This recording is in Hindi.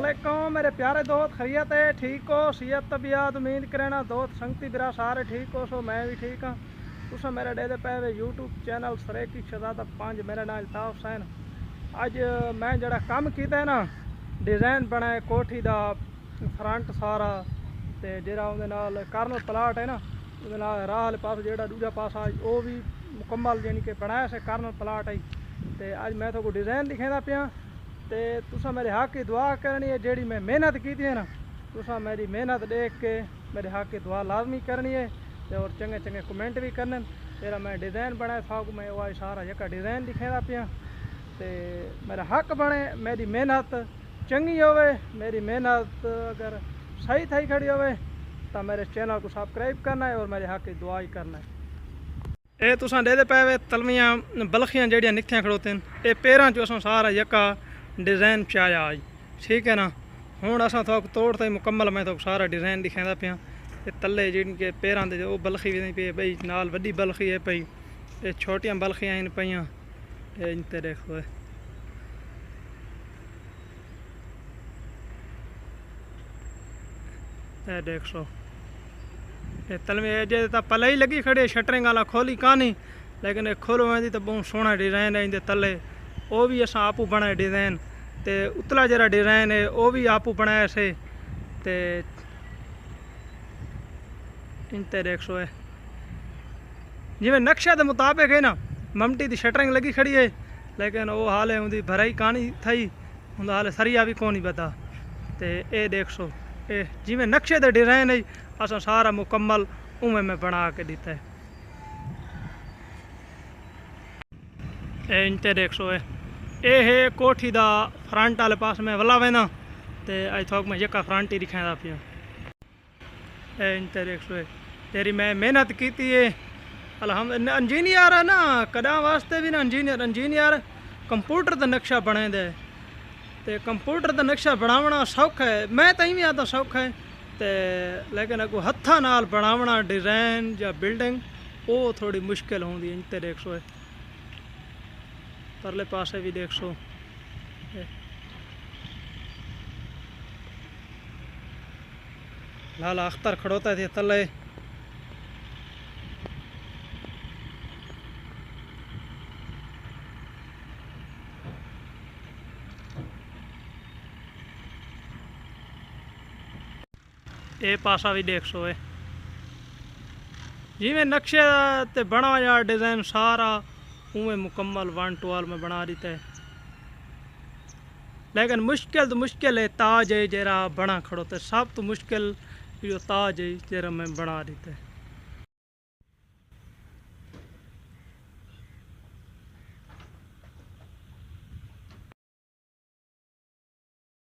अस्सलामुअलैकुम मेरे प्यारे दोस्त, खैरियत है? ठीक हो? सेहत तबीयत उम्मीद करना दोस्त संगती बिरा सारे ठीक हो। सो मैं भी ठीक हाँ। तुस मेरे डेदे पे यूट्यूब चैनल सरेकी शहजादा 5 मेरा नाम अल्ताफ हुसैन। अज मैं जरा कम किया है ना, डिज़ाइन बनाए कोठी का फ्रंट सारा, तो जरा उन्हें कार्नर प्लाट है ना, राह वाले पास जो दूजा पासा वो भी मुकम्मल यानी कि बनाया से कार्नर प्लाट है। तो अज मैं तो डिज़ाइन दिखाता पाया, तो तुसा मेरे हक की दुआ करनी है। जेड़ी मैं मेहनत की है ना, तुसा मेरी मेहनत देख के मेरे हक की दुआ लाजमी करनी है, और चंगे चंगे कमेंट भी करने। तेरा मैं डिज़ाइन बनाया था, मैं वह सारा एक डिज़ाइन दिखाता पाया, तो मेरा हक बने, मेरी मेहनत चंगी होवे, मेरी मेहनत अगर सही थी खड़ी होवे तो मेरे चैनल को सब्सक्राइब करना है और मेरे हक की दुआ ही करना है। ये तुसा दे पे तलवियाँ बलखियाँ जड़ियाँ नित्थियाँ खड़ोते हैं, ये पैरों चो असों सारा यका डिज़ाइन चाया आज, ठीक है ना। हूँ असा थोक तोड़ तो मुकम्मल मैं तो सारा डिज़ाइन दिखाता पाया। ये तले जिनके पैरों से वो बलखी भी नहीं पी बई, नाल वड्डी बलखी है पई, ये छोटियां बलखियाँ इन पईयां, ये इनते देखो ये देख सो ये तलवे जे तो पले ही लगी खड़ी, शटरिंग वाला खोली कहानी, लेकिन ये खोलो वेंदी तो बहुत सोहना डिज़ाइन है। इनके तले वो भी असा आपू बनाए डिज़ाइन, तो उतला जरा डिज़ाइन है वो भी आपू बनाया से, तो इनते देख सो है जिमें नक्शे के मुताबिक है ना। ममटी की शटरिंग लगी खड़ी है, लेकिन वो हाले उनकी भराई कहानी थी, उनका हाले सरिया भी कौन पता। तो ये देख सो ये जिमें नक्शे के डिज़ाइन है असा सारा मुकम्मल उमें में बना के दिता है। इनते देख सो है कोठी का फ्रंट वाले पास में वला वेना, तो अज थोक मैं यका फ्रंट ही दिखाता पिया। इनते देख सो तेरी मैं मेहनत की है अलहमद। इंजीनियर है ना, कदा वास्ते भी ना इंजीनियर कंप्यूटर का नक्शा बने दे, तो कंप्यूटर का नक्शा बनावना सौखा है, मैं तई भी आता सौखा है, तो लेकिन अगो हथा नाल बनावना डिज़ाइन या बिल्डिंग वो थोड़ी मुश्किल होंगी। इनते देख सो परले पासे भी देख सो लाला अख्तर खड़ोता थे तले। ये पासा भी देख सो जिमें नक्शे ते बना या डिज़ाइन सारा उमें मुकम्मल 1 में बना देता है, लेकिन मुश्किल तो मुश्किल है ताज है जरा बना खड़ो, तो सब तो मुश्किल जो ताज है जरा मैं बना देता है।